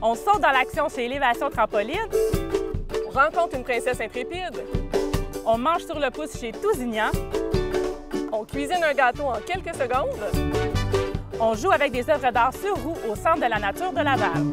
On saute dans l'action chez Élévation Trampoline. On rencontre une princesse intrépide. On mange sur le pouce chez Tousignan. On cuisine un gâteau en quelques secondes. On joue avec des œuvres d'art sur roue au Centre de la nature de Laval.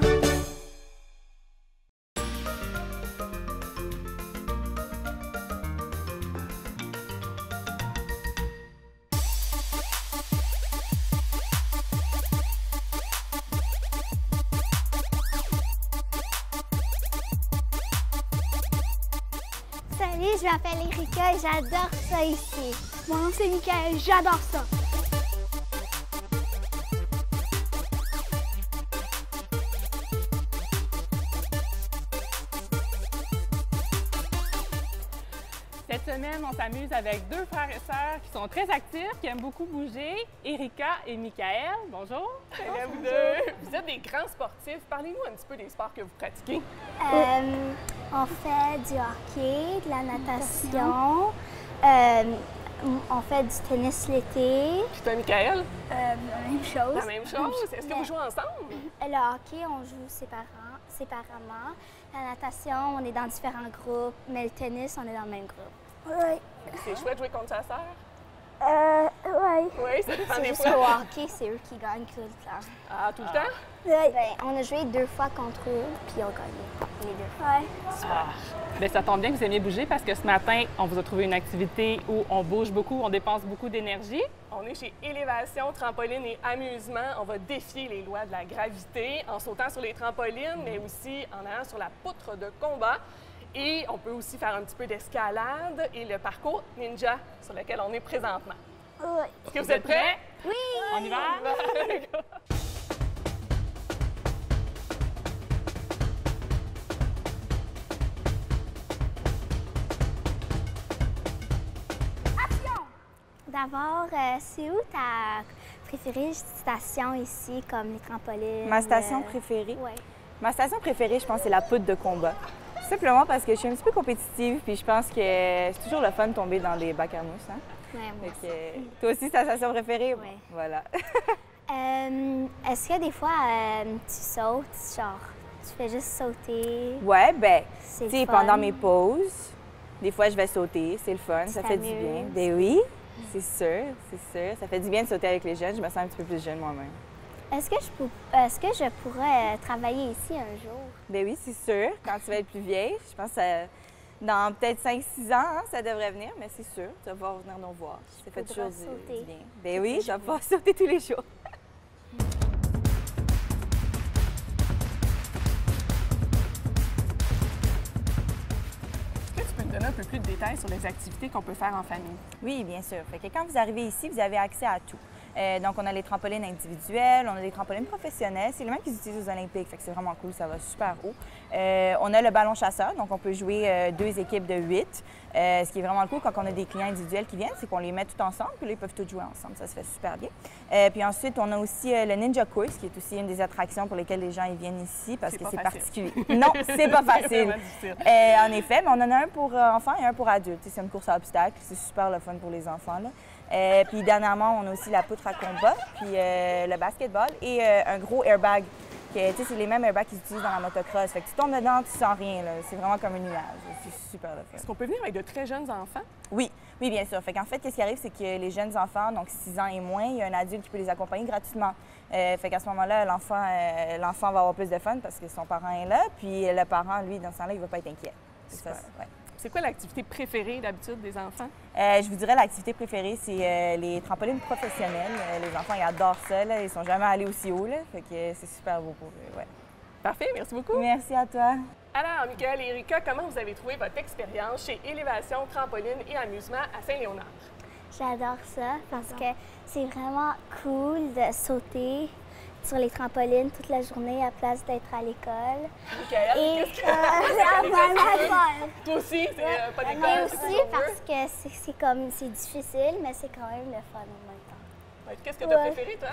Salut, je m'appelle Erika et j'adore ça ici. Mon nom c'est Michael, j'adore ça. Cette semaine, on s'amuse avec deux frères et sœurs qui sont très actifs, qui aiment beaucoup bouger, Erika et Michael. Bonjour. Salut vous deux. Vous êtes des grands sportifs. Parlez-nous un petit peu des sports que vous pratiquez. On fait du hockey, de la natation, on fait du tennis l'été. Puis toi, Michael? La même chose. La même chose. Est-ce que vous jouez ensemble? Le hockey, on joue séparément. La natation, on est dans différents groupes, mais le tennis, on est dans le même groupe. Oui. C'est chouette de jouer contre sa sœur? Oui. Oui, ça dépend C'est des juste fois. qu'au hockey, c'est eux qui gagnent tout le temps. Ah, tout le temps? Oui. On a joué 2 fois contre eux, puis on gagne les 2 fois. Bien, ça tombe bien que vous aimiez bouger parce que ce matin, on vous a trouvé une activité où on bouge beaucoup, on dépense beaucoup d'énergie. On est chez Élévation, Trampoline et Amusement. On va défier les lois de la gravité en sautant sur les trampolines, mais aussi en allant sur la poutre de combat. Et on peut aussi faire un petit peu d'escalade et le parcours ninja sur lequel on est présentement. Oui. Est-ce que vous êtes prêts? Oui! On y va? D'abord, c'est où ta préférée station ici, comme les trampolines? Ma station préférée? Oui. Ma station préférée, je pense, c'est la poutre de combat. Simplement parce que je suis un petit peu compétitive, puis je pense que c'est toujours le fun de tomber dans des bacs à mousse. Hein? Ouais, moi aussi. Toi aussi, c'est ta station préférée? Oui. Voilà. Est-ce que des fois, tu sautes, genre, tu fais juste sauter? Ouais, ben, C'est tu sais, fun. pendant mes pauses, des fois, je vais sauter, c'est le fun, Tu ça fait du bien. t'amuses. Ben oui, c'est sûr, c'est sûr. Ça fait du bien de sauter avec les jeunes, je me sens un petit peu plus jeune moi-même. Est-ce que je pourrais travailler ici un jour? Ben oui, c'est sûr, quand tu vas être plus vieille, je pense que dans peut-être 5-6 ans, hein, ça devrait venir, mais c'est sûr, tu vas pouvoir venir nous voir. Ça fait toujours sauter. du bien. Ben oui, je vais pouvoir sauter tous les jours. Est-ce que tu peux me donner un peu plus de détails sur les activités qu'on peut faire en famille? Oui, bien sûr. Fait que quand vous arrivez ici, vous avez accès à tout. Donc, on a les trampolines individuelles, on a des trampolines professionnelles. C'est les mêmes qu'ils utilisent aux Olympiques, fait que c'est vraiment cool, ça va super haut. On a le ballon chasseur, donc on peut jouer 2 équipes de 8. Ce qui est vraiment cool quand on a des clients individuels qui viennent, c'est qu'on les met tout ensemble, puis là, ils peuvent tous jouer ensemble. Ça se fait super bien. Puis ensuite, on a aussi le Ninja Course, qui est aussi une des attractions pour lesquelles les gens ils viennent ici parce que c'est particulier. Non, c'est pas facile. En effet, mais on en a un pour enfants et un pour adultes. C'est une course à obstacles, c'est super le fun pour les enfants, là. Puis dernièrement, on a aussi la poutre à combat, puis le basketball et un gros airbag. C'est les mêmes airbags qu'ils utilisent dans la motocross. Fait que tu tombes dedans, tu sens rien. C'est vraiment comme un nuage. C'est super le fun. Est-ce qu'on peut venir avec de très jeunes enfants? Oui, oui, bien sûr. Fait qu'en fait, qu'est-ce qui arrive, c'est que les jeunes enfants, donc 6 ans et moins, il y a un adulte qui peut les accompagner gratuitement. Fait qu'à ce moment-là, l'enfant va avoir plus de fun parce que son parent est là, puis le parent, lui, dans ce temps-là, il ne va pas être inquiet. C'est quoi l'activité préférée d'habitude des enfants? Je vous dirais l'activité préférée, c'est les trampolines professionnelles. Les enfants, ils adorent ça. Là. Ils sont jamais allés aussi haut. Là. Fait que c'est super beau pour eux. Ouais. Parfait, merci beaucoup. Merci à toi. Alors, Michael et Erika, comment vous avez trouvé votre expérience chez Élévation, Trampoline et Amusement à Saint-Léonard? J'adore ça parce que c'est vraiment cool de sauter sur les trampolines toute la journée à place d'être à l'école. Michael, Et qu'est-ce que c'est vraiment toi aussi, c'est pas d'école, Mais c'est aussi toujours parce que c'est difficile, mais c'est quand même le fun en même temps. mieux. Qu'est-ce que tu as préféré, toi?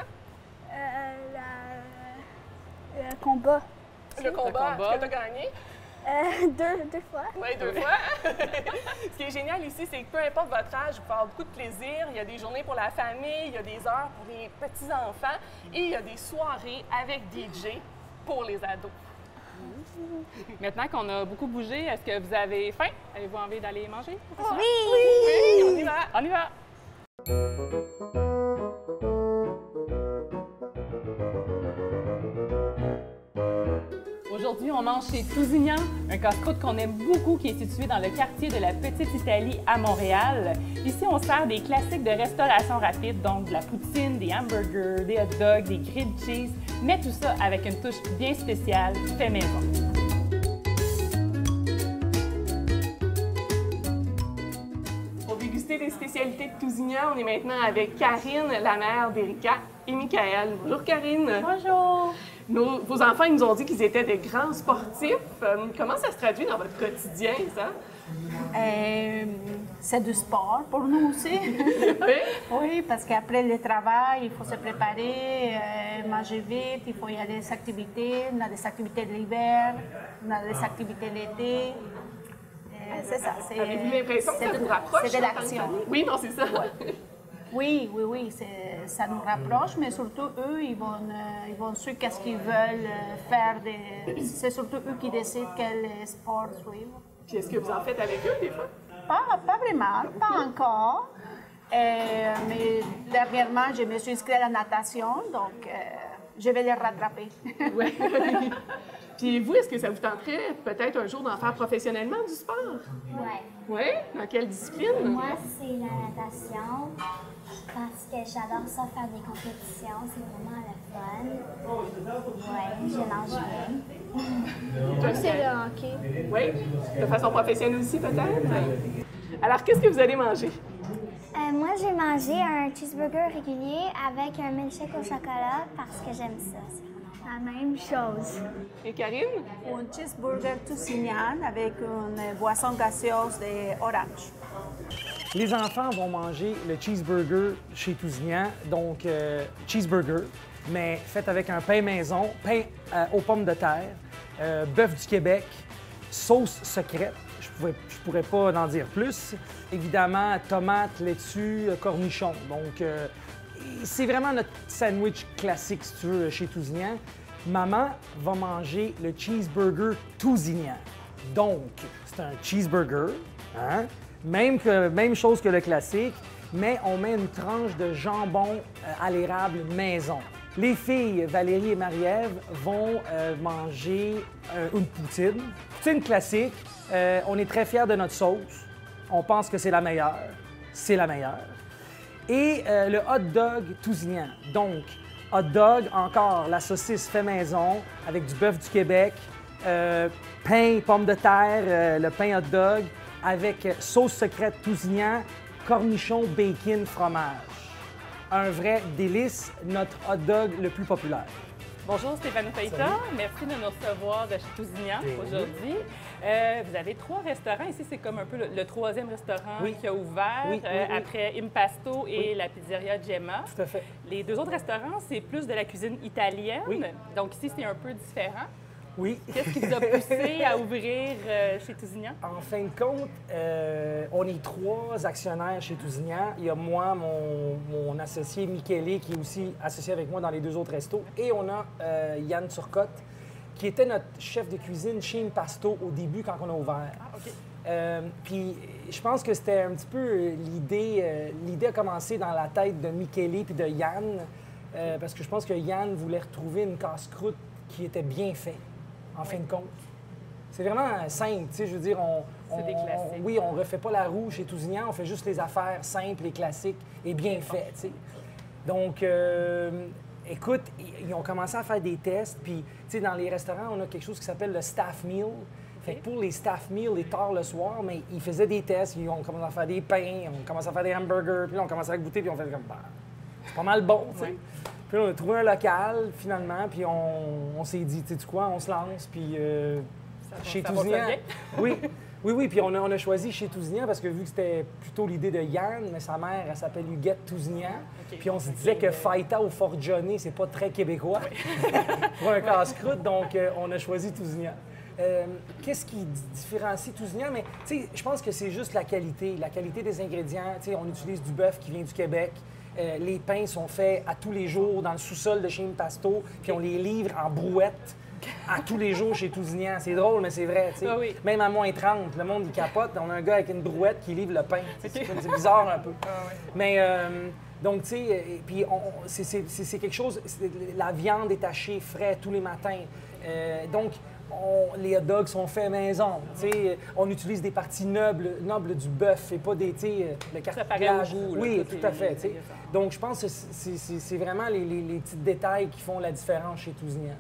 Le combat. Le combat. combat. Est-ce que tu as gagné? Deux fois. Oui, 2 fois. Ce qui est génial ici, c'est que peu importe votre âge, vous pouvez avoir beaucoup de plaisir. Il y a des journées pour la famille, il y a des heures pour les petits-enfants et il y a des soirées avec DJ pour les ados. Maintenant qu'on a beaucoup bougé, est-ce que vous avez faim? Avez-vous envie d'aller manger? Oui! Oui, on y va. On y va! Aujourd'hui, on mange chez Tousignan, un casse-croûte qu'on aime beaucoup qui est situé dans le quartier de la Petite Italie à Montréal. Ici, on sert des classiques de restauration rapide, donc de la poutine, des hamburgers, des hot dogs, des grilled cheese, mais tout ça avec une touche bien spéciale, fait maison. Pour déguster les spécialités de Tousignan, on est maintenant avec Karine, la mère d'Erika, et Michael. Bonjour Karine. Bonjour! Vos enfants ils nous ont dit qu'ils étaient des grands sportifs. Comment ça se traduit dans votre quotidien, ça? C'est du sport pour nous aussi. Oui? Oui, parce qu'après le travail, il faut se préparer, manger vite, il faut y aller des activités. On a des activités de l'hiver, on a des activités l'été. C'est ça. Avez-vous l'impression que ça vous rapproche? C'est de en tant que l'action. famille? Oui, non, c'est ça. Oui, ça nous rapproche, mais surtout eux, ils vont suivre qu'est-ce qu'ils veulent faire. C'est surtout eux qui décident quel sport suivre. Puis est-ce que vous en faites avec eux des fois? Pas vraiment, pas encore. Mais dernièrement, je me suis inscrite à la natation, donc je vais les rattraper. Oui. Puis vous, est-ce que ça vous tenterait peut-être un jour d'en faire professionnellement du sport? Ouais. Oui? Dans quelle discipline? Moi, c'est la natation parce que j'adore ça faire des compétitions. C'est vraiment le fun. Ouais, je nage bien. C'est le hockey. Oui? De façon professionnelle aussi, peut-être? Alors, qu'est-ce que vous allez manger? Moi, j'ai mangé un cheeseburger régulier avec un milkshake au chocolat parce que j'aime ça. C'est vraiment la même chose. Et Karine? Un cheeseburger Tousignan avec une boisson gazeuse d'orange. Les enfants vont manger le cheeseburger chez Tousignan, donc cheeseburger, mais fait avec un pain maison, pain aux pommes de terre, bœuf du Québec, sauce secrète. Je pourrais pas en dire plus. Évidemment, tomates, laitue, cornichons. Donc, c'est vraiment notre sandwich classique, si tu veux, chez Tousignan. Maman va manger le cheeseburger Tousignan. Donc, c'est un cheeseburger, hein? Même chose que le classique, mais on met une tranche de jambon à l'érable maison. Les filles, Valérie et Marie-Ève, vont manger une poutine. Poutine classique. On est très fiers de notre sauce. On pense que c'est la meilleure. C'est la meilleure. Et le hot dog Tousignan. Donc, hot dog, encore la saucisse fait maison avec du bœuf du Québec, pain, pommes de terre, le pain hot dog avec sauce secrète Tousignan, cornichons, bacon, fromage. Un vrai délice, notre hot dog le plus populaire. Bonjour Stéphane Feita, merci de nous recevoir de chez Tousignan aujourd'hui. Vous avez 3 restaurants. Ici, c'est comme un peu le 3e restaurant qui a ouvert après Impasto et la pizzeria Gemma. Tout à fait. Les 2 autres restaurants, c'est plus de la cuisine italienne. Donc ici, c'est un peu différent. Oui. Qu'est-ce qui vous a poussé à ouvrir chez Tousignan? En fin de compte, on est 3 actionnaires chez Tousignan. Il y a moi, mon associé Michele, qui est aussi associé avec moi dans les 2 autres restos. Et on a Yann Turcotte, qui était notre chef de cuisine chez Impasto au début quand on a ouvert. Ah, OK. Puis je pense que c'était un petit peu l'idée. L'idée a commencé dans la tête de Michele puis de Yann, parce que je pense que Yann voulait retrouver une casse-croûte qui était bien faite. En fin de compte. C'est vraiment simple, tu sais, je veux dire, C'est des classiques. oui, on refait pas la roue chez Tousignan, on fait juste les affaires simples et classiques et bien faites, tu sais. Donc, écoute, ils ont commencé à faire des tests, puis, tu sais, dans les restaurants, on a quelque chose qui s'appelle le staff meal. Fait que pour les staff meals, les tard le soir, mais ils faisaient des tests, ils ont commencé à faire des pains, on commençait à faire des hamburgers, puis là, on commençait à goûter, puis on fait comme, bah, c'est pas mal bon, tu sais. Ouais. Puis là, on a trouvé un local, finalement, puis on s'est dit, tu sais quoi, on se lance, puis chez ça va Tousignan. bien. Oui, puis on a choisi chez Tousignan parce que vu que c'était plutôt l'idée de Yann, mais sa mère, elle s'appelle Huguette Tousignan. OK. Puis on se disait que Faïta ou Fort Johnny, c'est pas très québécois pour un casse-croûte, donc on a choisi Tousignan. Qu'est-ce qui différencie Tousignan? Mais tu sais, je pense que c'est juste la qualité des ingrédients. Tu sais, on utilise du bœuf qui vient du Québec. Les pains sont faits à tous les jours dans le sous-sol de chez Impasto, puis on les livre en brouette à tous les jours chez Tousignan. C'est drôle, mais c'est vrai. Tu sais. Ah oui. Même à moins 30, le monde, il capote. On a un gars avec une brouette qui livre le pain. C'est bizarre un peu. Mais, donc, tu sais, puis c'est quelque chose... La viande est hachée frais tous les matins. Donc, les hot dogs sont faits maison. Tu sais, on utilise des parties nobles du bœuf et pas des, tu sais, le cartilage. Ça paraît au goût, là, oui, tout tout à est- fait. Tu sais. Donc, je pense que c'est vraiment les petits détails qui font la différence chez Tousignan.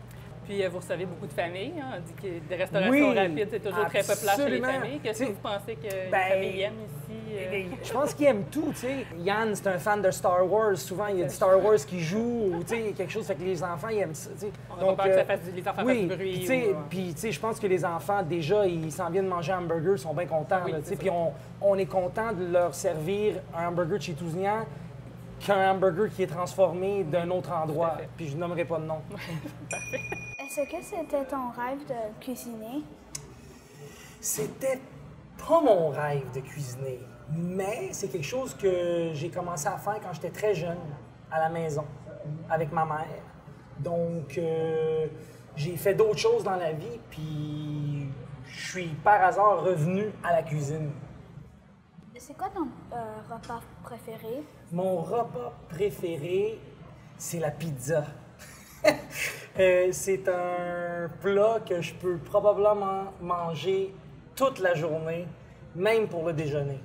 Puis vous recevez beaucoup de familles. Hein? On dit que des restaurations Oui, rapides, c'est toujours très populaire chez les absolument. familles. Qu'est-ce que Tu sais, vous pensez que les ben, familles aiment ici? Je pense qu'il aime tout, tu sais. Yann, c'est un fan de Star Wars. Souvent, il y a du Star Wars qui joue ou, tu sais, quelque chose. Fait que les enfants, ils aiment ça, tu sais. On n'a pas peur que ça fasse les enfants oui, fassent du bruit. puis, tu sais, ou, puis, tu sais, je pense que les enfants, déjà, ils s'en viennent manger un hamburger, ils sont bien contents, Oui, là, tu sais. c'est Puis on est content de leur servir un hamburger de chez Tousignan qu'un hamburger qui est transformé d'un autre endroit. fait. Puis je nommerai pas de nom. Est-ce que c'était ton rêve de cuisiner? C'était pas mon rêve de cuisiner, mais c'est quelque chose que j'ai commencé à faire quand j'étais très jeune, à la maison, avec ma mère. Donc, j'ai fait d'autres choses dans la vie, puis je suis par hasard revenu à la cuisine. C'est quoi ton repas préféré? Mon repas préféré, c'est la pizza. C'est un plat que je peux probablement manger toute la journée, même pour le déjeuner.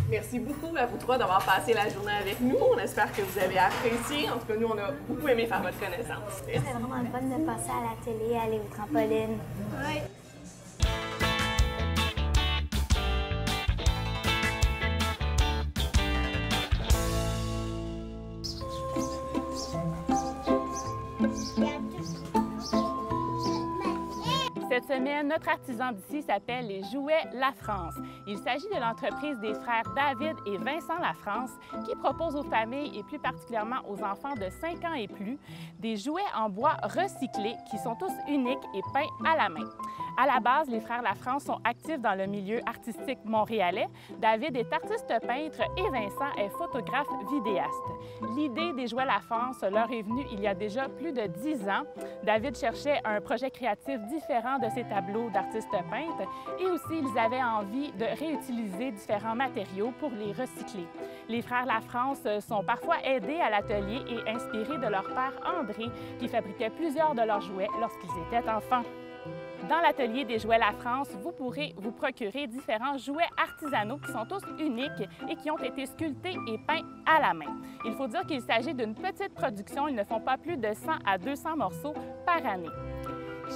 Merci beaucoup à vous trois d'avoir passé la journée avec nous. On espère que vous avez apprécié. En tout cas, nous, on a beaucoup aimé faire votre connaissance. C'est vraiment le fun de passer à la télé, aller au trampoline. Oui. Cette semaine, notre artisan d'ici s'appelle les Jouets La France. Il s'agit de l'entreprise des frères David et Vincent La France qui propose aux familles et plus particulièrement aux enfants de 5 ans et plus des jouets en bois recyclés qui sont tous uniques et peints à la main. À la base, les frères La France sont actifs dans le milieu artistique montréalais. David est artiste peintre et Vincent est photographe vidéaste. L'idée des Jouets La France leur est venue il y a déjà plus de 10 ans. David cherchait un projet créatif différent de ses tableaux d'artistes peintres et aussi ils avaient envie de réutiliser différents matériaux pour les recycler. Les frères La France sont parfois aidés à l'atelier et inspirés de leur père André qui fabriquait plusieurs de leurs jouets lorsqu'ils étaient enfants. Dans l'atelier des Jouets La France, vous pourrez vous procurer différents jouets artisanaux qui sont tous uniques et qui ont été sculptés et peints à la main. Il faut dire qu'il s'agit d'une petite production. Ils ne font pas plus de 100 à 200 morceaux par année.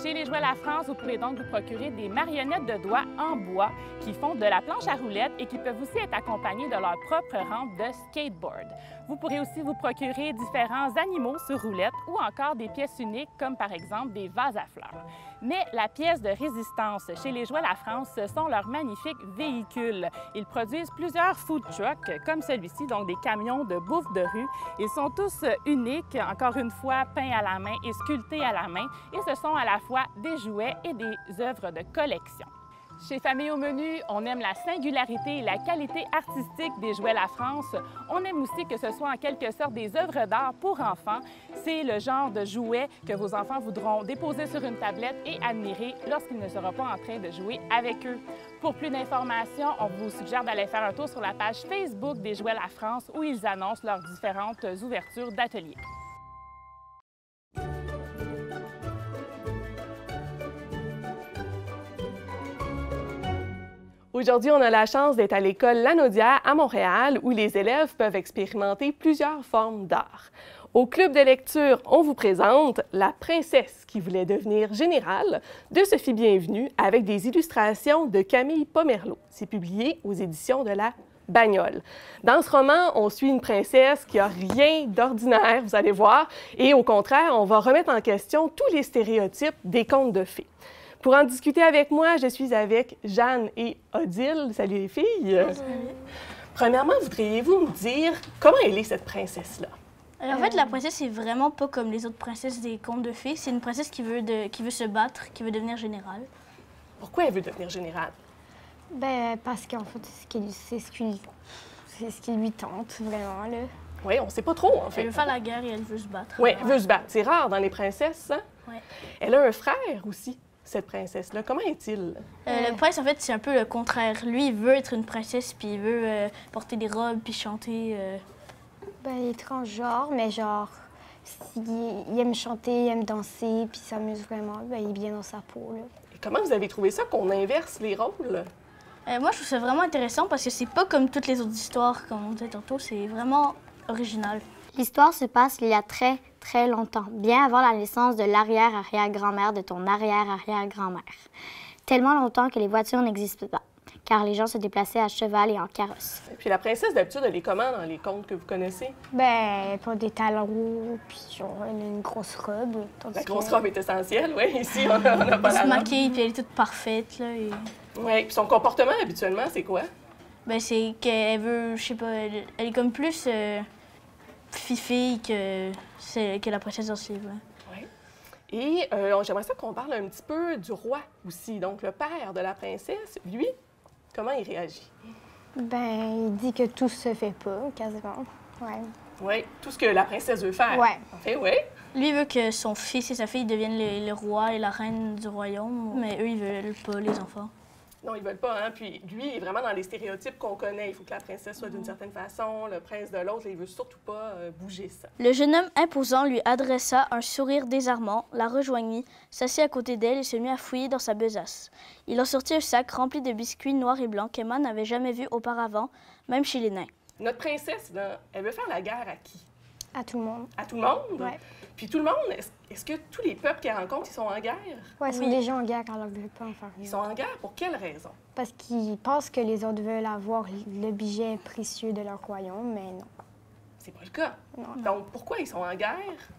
Chez les Jouets La France, vous pouvez donc vous procurer des marionnettes de doigts en bois qui font de la planche à roulettes et qui peuvent aussi être accompagnées de leur propre rampe de skateboard. Vous pourrez aussi vous procurer différents animaux sur roulettes ou encore des pièces uniques comme par exemple des vases à fleurs. Mais la pièce de résistance chez les Jouets La France, ce sont leurs magnifiques véhicules. Ils produisent plusieurs food trucks comme celui-ci, donc des camions de bouffe de rue. Ils sont tous uniques, encore une fois peints à la main et sculptés à la main et ce sont à la fois des jouets et des œuvres de collection. Chez Famille au menu, on aime la singularité et la qualité artistique des Jouets La France. On aime aussi que ce soit en quelque sorte des œuvres d'art pour enfants. C'est le genre de jouets que vos enfants voudront déposer sur une tablette et admirer lorsqu'ils ne seront pas en train de jouer avec eux. Pour plus d'informations, on vous suggère d'aller faire un tour sur la page Facebook des Jouets La France où ils annoncent leurs différentes ouvertures d'ateliers. Aujourd'hui, on a la chance d'être à l'école Lanaudière à Montréal où les élèves peuvent expérimenter plusieurs formes d'art. Au club de lecture, on vous présente La princesse qui voulait devenir générale de Sophie Bienvenue avec des illustrations de Camille Pomerleau. C'est publié aux éditions de La Bagnole. Dans ce roman, on suit une princesse qui a rien d'ordinaire, vous allez voir, et au contraire, on va remettre en question tous les stéréotypes des contes de fées. Pour en discuter avec moi, je suis avec Jeanne et Odile. Salut les filles! Premièrement, voudriez-vous me dire comment elle est cette princesse-là? En fait, la princesse, c'est vraiment pas comme les autres princesses des contes de fées. C'est une princesse qui veut se battre, qui veut devenir générale. Pourquoi elle veut devenir générale? Ben, parce qu'en fait, c'est ce qui lui tente, vraiment, là. Oui, on sait pas trop, en fait. Elle veut faire la guerre et elle veut se battre. Oui, elle veut se battre. C'est rare dans les princesses, hein? Ouais. Elle a un frère aussi, cette princesse-là. Comment est-il? Le prince, en fait, c'est un peu le contraire. Lui, il veut être une princesse, puis il veut porter des robes, puis chanter. Ben, il est transgenre, mais genre, il aime chanter, il aime danser, puis il s'amuse vraiment. Ben, il est bien dans sa peau, là. Et comment vous avez trouvé ça qu'on inverse les rôles? Moi, je trouve ça vraiment intéressant parce que c'est pas comme toutes les autres histoires, comme on disait tantôt. C'est vraiment original. L'histoire se passe il y a très, très longtemps, bien avant la naissance de l'arrière-arrière-grand-mère de ton arrière-arrière-grand-mère. Tellement longtemps que les voitures n'existent pas, car les gens se déplaçaient à cheval et en carrosse. Et puis la princesse, d'habitude, elle est comment dans les contes que vous connaissez? Ben, elle porte des talons hauts, puis genre, elle a une grosse robe. La grosse robe est essentielle, oui. Ici, on n'a pas Elle la se robe. maquille, puis elle est toute parfaite, là. Et... Oui, puis son comportement, habituellement, c'est quoi? Ben, c'est qu'elle veut, je sais pas, elle est comme plus fifille que la princesse dans ce livre. Oui. Et j'aimerais ça qu'on parle un petit peu du roi aussi. Donc, le père de la princesse, lui, comment il réagit? Ben, il dit que tout se fait pas, quasiment. Ouais. Oui, tout ce que la princesse veut faire. Ouais. En fait, oui. Lui, il veut que son fils et sa fille deviennent le roi et la reine du royaume, mais eux, ils veulent pas, les enfants. Non, ils veulent pas, hein. Puis lui, il est vraiment dans les stéréotypes qu'on connaît. Il faut que la princesse soit d'une certaine façon, le prince de l'autre. Il veut surtout pas bouger ça. Le jeune homme imposant lui adressa un sourire désarmant, la rejoignit, s'assit à côté d'elle et se mit à fouiller dans sa besace. Il en sortit un sac rempli de biscuits noirs et blancs qu'Emma n'avait jamais vus auparavant, même chez les nains. Notre princesse, là, elle veut faire la guerre à qui? À tout le monde. À tout le monde? Ouais. Puis tout le monde, est-ce que tous les peuples qu'elle rencontre, ils sont en guerre? Ouais, ils sont déjà en guerre quand on ne veut pas en faire. Ils sont en guerre pour quelle raison? Parce qu'ils pensent que les autres veulent avoir l'objet précieux de leur royaume, mais non. C'est pas le cas. Non. Donc, pourquoi ils sont en guerre?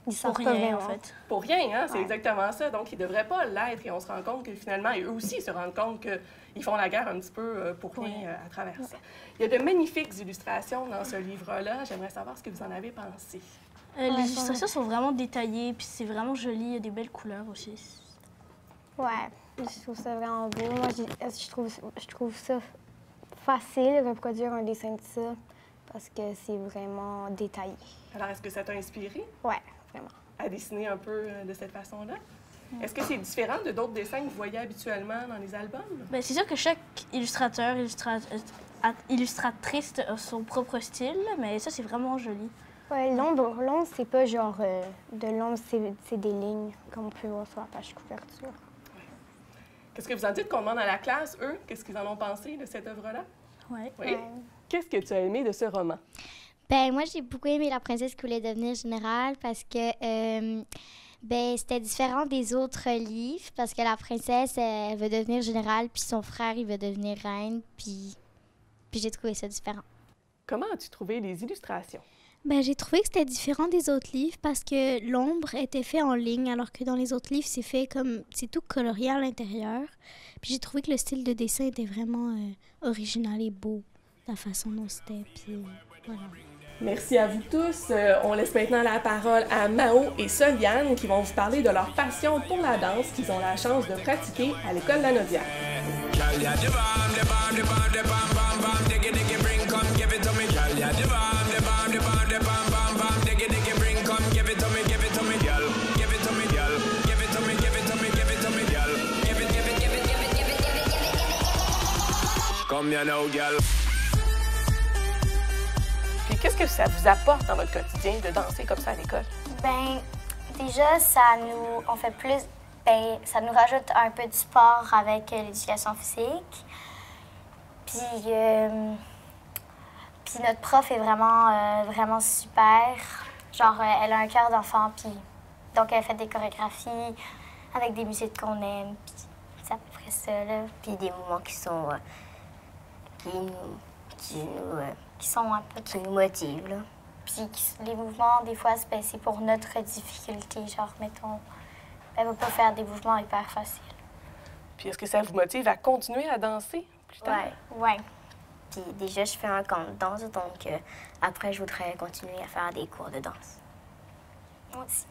Ils savent Pour pas rien, vraiment. en fait. Pour rien, hein? C'est Ouais. exactement ça. Donc, ils devraient pas l'être et on se rend compte que finalement, et eux aussi, ils se rendent compte qu'ils font la guerre un petit peu pour rien à travers ça. Il y a de magnifiques illustrations dans ce livre-là. J'aimerais savoir ce que vous en avez pensé. Les illustrations sont vraiment détaillées, puis c'est vraiment joli, il y a des belles couleurs aussi. Ouais, je trouve ça vraiment beau. Moi, je trouve ça facile de reproduire un dessin de ça parce que c'est vraiment détaillé. Alors, est-ce que ça t'a inspiré Ouais, vraiment. à dessiner un peu de cette façon-là? Est-ce que c'est différent de d'autres dessins que vous voyez habituellement dans les albums? Ben, c'est sûr que chaque illustrateur, illustratrice a son propre style, mais ça, c'est vraiment joli. Ouais, l'ombre, c'est pas genre de l'ombre, c'est des lignes, comme on peut voir sur la page couverture. Qu'est-ce que vous en dites qu'on demande à la classe, eux? Qu'est-ce qu'ils en ont pensé de cette œuvre-là? Ouais. Oui. Qu'est-ce que tu as aimé de ce roman? Ben moi, j'ai beaucoup aimé La princesse qui voulait devenir générale parce que c'était différent des autres livres parce que la princesse, elle veut devenir générale, puis son frère, il veut devenir reine, puis j'ai trouvé ça différent. Comment as-tu trouvé les illustrations? Ben, j'ai trouvé que c'était différent des autres livres parce que l'ombre était fait en ligne, alors que dans les autres livres, c'est fait comme... c'est tout colorié à l'intérieur. Puis j'ai trouvé que le style de dessin était vraiment original et beau, la façon dont c'était, puis voilà. Merci à vous tous. On laisse maintenant la parole à Mao et Soliane qui vont vous parler de leur passion pour la danse qu'ils ont la chance de pratiquer à l'école Lanaudière. Puis qu'est-ce que ça vous apporte dans votre quotidien de danser comme ça à l'école? Ben déjà, ça nous rajoute un peu de sport avec l'éducation physique. Puis notre prof est vraiment super. Genre, elle a un cœur d'enfant, puis donc elle fait des chorégraphies avec des musiques qu'on aime, puis c'est à peu près ça, là. Puis des mouvements qui sont... Qui sont un peu... qui nous motivent, là. Puis les mouvements, des fois, c'est pour notre difficulté. Genre, mettons, elle va pas faire des mouvements hyper faciles. Puis est-ce que ça vous motive à continuer à danser plus tard? Ouais. Puis déjà, je fais un camp de danse, donc après, je voudrais continuer à faire des cours de danse. Moi aussi.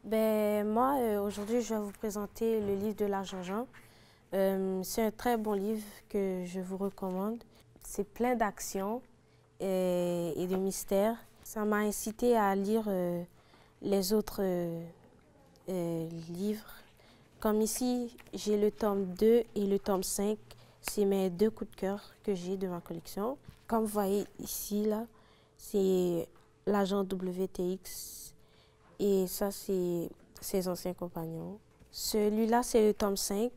Ben moi, aujourd'hui, je vais vous présenter le livre de l'Argent Jean. C'est un très bon livre que je vous recommande. C'est plein d'actions et de mystères. Ça m'a incité à lire les autres livres. Comme ici, j'ai le tome 2 et le tome 5. C'est mes 2 coups de cœur que j'ai de ma collection. Comme vous voyez ici, là, c'est l'agent WTX et ça, c'est ses anciens compagnons. Celui-là, c'est le tome 5.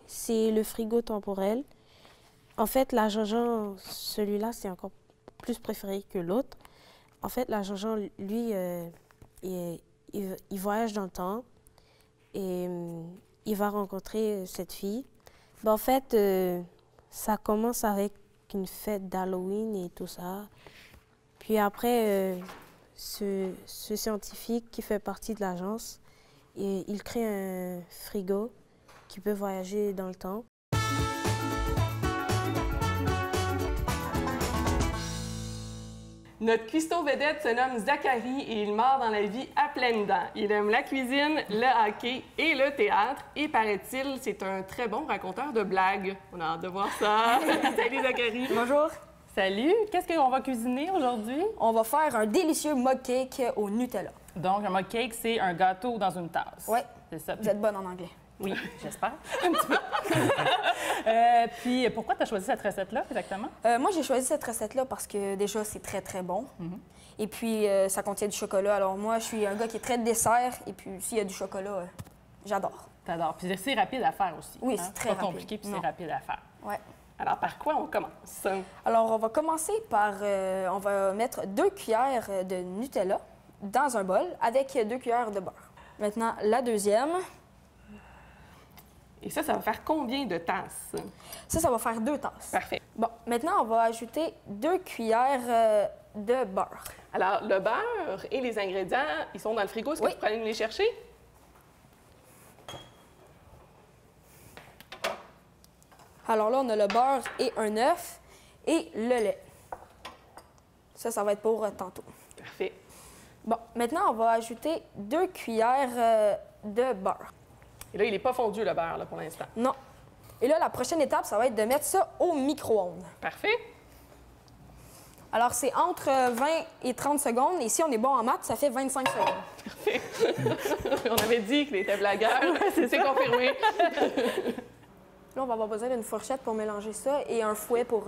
C'est le frigo temporel. En fait, l'agent Jean, celui-là, c'est encore plus préféré que l'autre. En fait, l'agent Jean, lui, il voyage dans le temps et il va rencontrer cette fille. Ben, en fait, ça commence avec une fête d'Halloween et tout ça. Puis après, ce scientifique qui fait partie de l'agence, il crée un frigo qui peut voyager dans le temps. Notre cuistot vedette se nomme Zachary et il mord dans la vie à pleines dents. Il aime la cuisine, le hockey et le théâtre. Et paraît-il, c'est un très bon raconteur de blagues. On a hâte de voir ça. Salut Zachary. Bonjour. Salut! Qu'est-ce qu'on va cuisiner aujourd'hui? On va faire un délicieux mug cake au Nutella. Donc, un mug cake, c'est un gâteau dans une tasse. Oui. C'est ça. Vous êtes bonne en anglais. Oui, j'espère. Un petit peu. Puis, pourquoi tu as choisi cette recette-là, exactement? Moi, j'ai choisi cette recette-là parce que déjà, c'est très, très bon. Et puis, ça contient du chocolat. Alors moi, je suis un gars qui est très dessert. Et puis, s'il y a du chocolat, j'adore. T'adores. Puis, c'est rapide à faire aussi. Oui, c'est très rapide. C'est pas compliqué, puis c'est rapide à faire. Oui. Alors, par quoi on commence? Alors, on va commencer par... on va mettre 2 cuillères de Nutella dans un bol avec 2 cuillères de beurre. Maintenant, la deuxième. Et ça va faire combien de tasses? Ça va faire 2 tasses. Parfait. Bon, maintenant, on va ajouter 2 cuillères de beurre. Alors, le beurre et les ingrédients, ils sont dans le frigo. Est-ce que tu pourrais aller nous les chercher? Alors là, on a le beurre et un œuf et le lait. Ça va être pour tantôt. Parfait. Bon, maintenant, on va ajouter 2 cuillères de beurre. Et là, il n'est pas fondu, le beurre, là, pour l'instant. Non. Et là, la prochaine étape, ça va être de mettre ça au micro-ondes. Parfait. Alors, c'est entre 20 et 30 secondes. Et si on est bon en maths, ça fait 25 secondes. Parfait. On avait dit qu'il était blagueur. C'est confirmé. Là, on va avoir besoin d'une fourchette pour mélanger ça et un fouet pour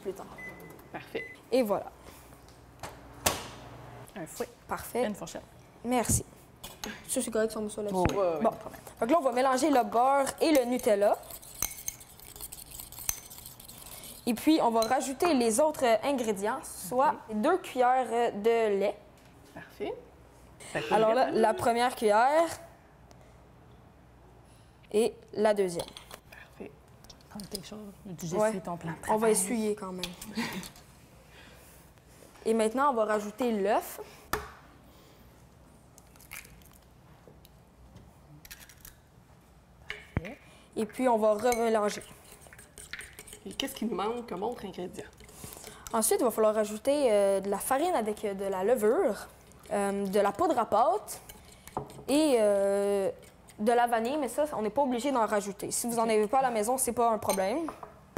plus tard. Parfait. Et voilà. Un fouet. Parfait. Une fourchette. Merci. Ça, c'est correct, on met ça là-dessus. Oui, bon. Donc là, on va mélanger le beurre et le Nutella. Et puis, on va rajouter les autres ingrédients, soit 2 cuillères de lait. Parfait. Alors là, la première cuillère et la deuxième. Parfait. Prendre quelque chose. Ton plan. On va essuyer quand même. Et maintenant, on va rajouter l'œuf. Et puis, on va remélanger. Et qu'est-ce qui nous manque comme autre ingrédient? Ensuite, il va falloir rajouter de la farine avec de la levure, de la poudre à pâte et de la vanille, mais ça, on n'est pas obligé d'en rajouter. Si vous n'en avez pas à la maison, c'est pas un problème.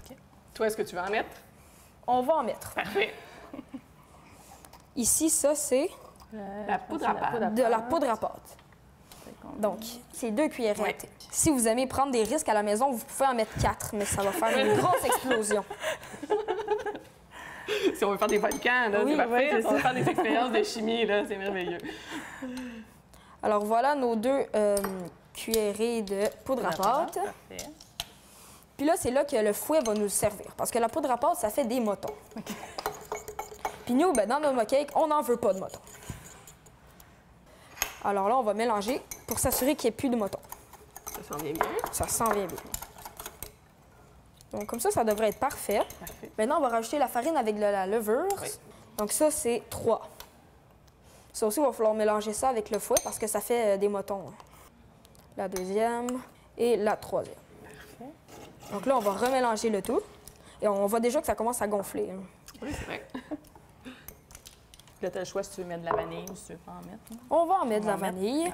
Okay. Toi, est-ce que tu vas en mettre? On va en mettre. Parfait. Ici, ça, c'est... la poudre à pâte. De la poudre à pâte. Donc, c'est 2 cuillères à thé. Si vous aimez prendre des risques à la maison, vous pouvez en mettre 4, mais ça va faire une grosse explosion. Si on veut faire des volcans, là, c'est parfait. Si on veut faire des expériences de chimie, là, c'est merveilleux. Alors, voilà nos 2 cuillerées de poudre à pâte. Parfait. Puis là, c'est là que le fouet va nous servir. Parce que la poudre à pâte, ça fait des motons. Okay. Puis nous, ben, dans nos mock-cakes, on n'en veut pas de motons. Alors là, on va mélanger pour s'assurer qu'il n'y ait plus de mouton. Ça s'en vient bien. Ça s'en vient bien. Donc comme ça devrait être parfait. Maintenant, on va rajouter la farine avec de la levure. Oui. Donc ça, c'est 3. Ça aussi, il va falloir mélanger ça avec le fouet parce que ça fait des motons. La deuxième et la troisième. Parfait. Donc là, on va remélanger le tout. Et on voit déjà que ça commence à gonfler. Oui, c'est vrai. Là, tu as le choix si tu veux mettre de la vanille ou si tu veux pas en mettre. Hein. On va en mettre de la vanille.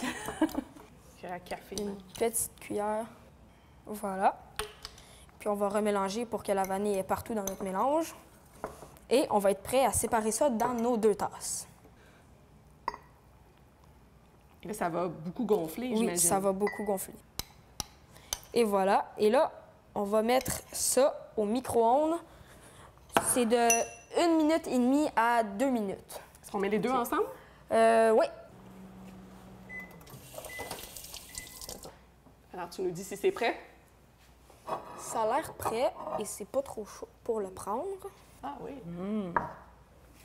Café. Une petite cuillère. Voilà. Puis on va remélanger pour que la vanille est partout dans notre mélange. Et on va être prêt à séparer ça dans nos 2 tasses. Là, ça va beaucoup gonfler, j'imagine. Oui, ça va beaucoup gonfler. Et voilà. Et là, on va mettre ça au micro-ondes. C'est de 1 minute et demie à 2 minutes. Est-ce qu'on met les deux ensemble? Oui. Alors, tu nous dis si c'est prêt? Ça a l'air prêt et c'est pas trop chaud pour le prendre. Ah oui.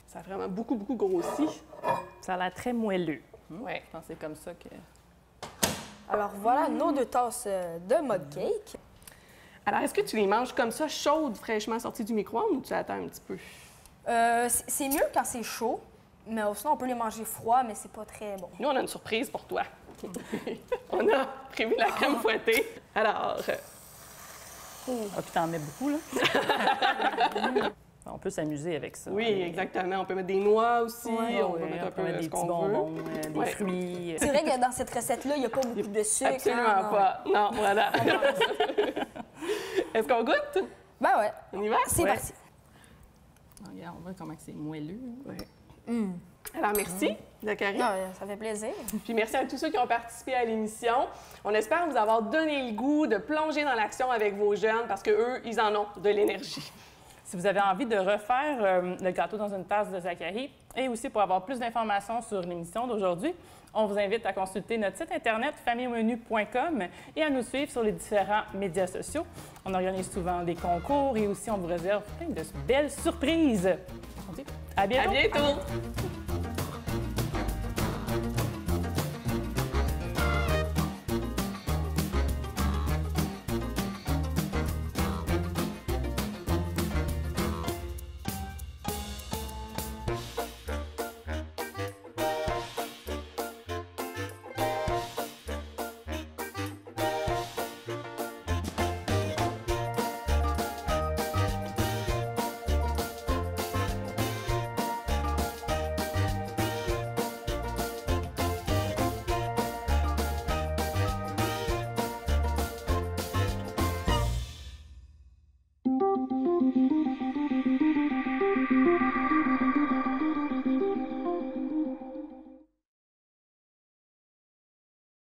Ça a vraiment beaucoup grossi. Ça a l'air très moelleux. Oui. Je pense que c'est comme ça que... Alors voilà nos 2 tasses de mud cake. Alors, est-ce que tu les manges comme ça, chaudes, fraîchement sorties du micro-ondes, ou tu attends un petit peu? C'est mieux quand c'est chaud, mais sinon on peut les manger froid, mais c'est pas très bon. Nous, on a une surprise pour toi. On a prévu la crème fouettée. Alors... Ah, puis t'en mets beaucoup, là? On peut s'amuser avec ça. Oui, exactement. On peut mettre des noix aussi. Ouais, on peut mettre un peu des ce petits qu'on bonbons, veut. des fruits. C'est vrai que dans cette recette-là, il n'y a pas beaucoup de sucre. Absolument hein, non. pas. Non, voilà. Est-ce qu'on goûte? Ben ouais. On y va? C'est parti. Regarde, on voit comment c'est moelleux. Alors, merci, Zachary. Non, ça fait plaisir. Puis merci à tous ceux qui ont participé à l'émission. On espère vous avoir donné le goût de plonger dans l'action avec vos jeunes parce qu'eux, ils en ont de l'énergie. Si vous avez envie de refaire le gâteau dans une tasse de Zachary et aussi pour avoir plus d'informations sur l'émission d'aujourd'hui, on vous invite à consulter notre site internet familleaumenu.com et à nous suivre sur les différents médias sociaux. On organise souvent des concours et aussi on vous réserve plein de belles surprises. On dit à bientôt! À bientôt!